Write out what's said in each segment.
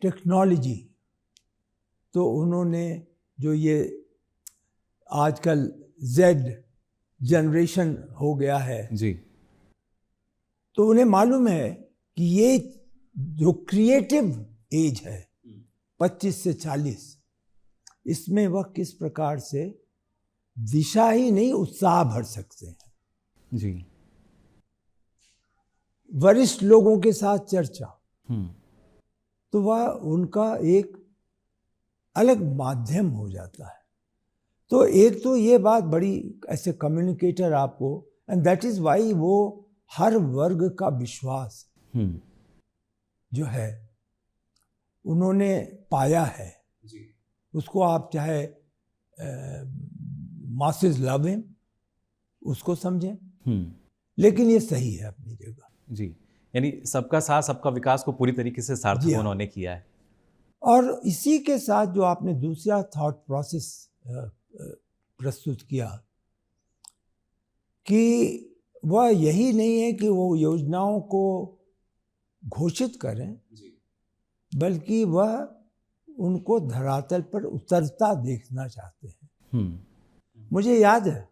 Technology, तो उन्होंने जो ये आजकल जेड जनरेशन हो गया है जी, तो उन्हें मालूम है कि ये जो क्रिएटिव एज है 25 से 40, इसमें वह किस प्रकार से दिशा ही नहीं उत्साह भर सकते हैं। जी, वरिष्ठ लोगों के साथ चर्चा, हम्म, तो वह उनका एक अलग माध्यम हो जाता है। तो एक तो ये बात बड़ी ऐसे कम्युनिकेटर आपको, एंड दैट इज वाई वो हर वर्ग का विश्वास जो है उन्होंने पाया है। उसको आप चाहे मासेस लव हिम उसको समझें, लेकिन ये सही है अपनी जगह। जी, यानी सबका साथ सबका विकास को पूरी तरीके से सार्थक जी हाँ। उन्होंने किया है। और इसी के साथ जो आपने दूसरा थॉट प्रोसेस प्रस्तुत किया कि वह यही नहीं है कि वो योजनाओं को घोषित करें, बल्कि वह उनको धरातल पर उतरता देखना चाहते हैं। मुझे याद है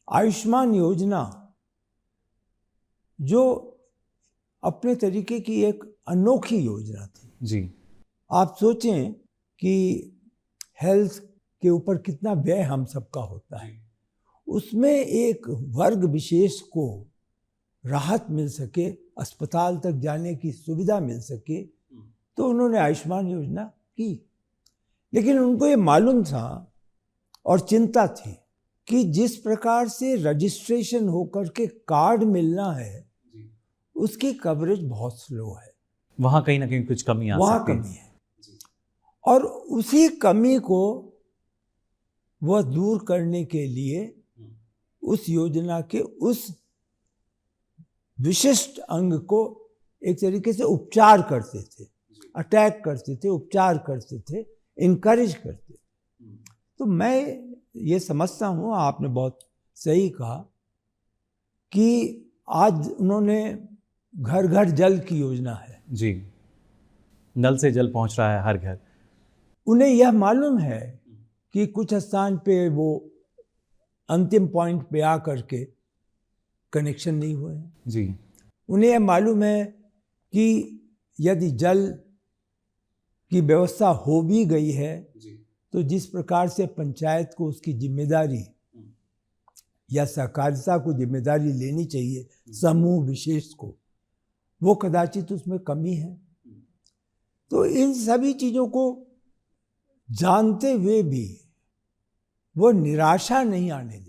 आयुष्मान योजना, जो अपने तरीके की एक अनोखी योजना थी। जी, आप सोचें कि हेल्थ के ऊपर कितना व्यय हम सबका होता है, उसमें एक वर्ग विशेष को राहत मिल सके, अस्पताल तक जाने की सुविधा मिल सके, तो उन्होंने आयुष्मान योजना की। लेकिन उनको ये मालूम था और चिंता थी कि जिस प्रकार से रजिस्ट्रेशन होकर के कार्ड मिलना है उसकी कवरेज बहुत स्लो है, वहाँ कहीं ना कहीं कुछ कमी आ वहाँ सकती है। कमी है। और उसी कमी को वह दूर करने के लिए उस योजना के उस विशिष्ट अंग को एक तरीके से उपचार करते थे, अटैक करते थे, उपचार करते थे, इनकरेज करते थे। तो मैं ये समझता हूँ, आपने बहुत सही कहा कि आज उन्होंने घर घर जल की योजना है। जी, नल से जल पहुंच रहा है हर घर। उन्हें यह मालूम है कि कुछ स्थान पे वो अंतिम पॉइंट पे आकर के कनेक्शन नहीं हुए हैं। जी, उन्हें यह मालूम है कि यदि जल की व्यवस्था हो भी गई है तो जिस प्रकार से पंचायत को उसकी जिम्मेदारी या सहकारिता को जिम्मेदारी लेनी चाहिए, समूह विशेष को, वो कदाचित उसमें कमी है। तो इन सभी चीज़ों को जानते हुए भी वो निराशा नहीं आने देते।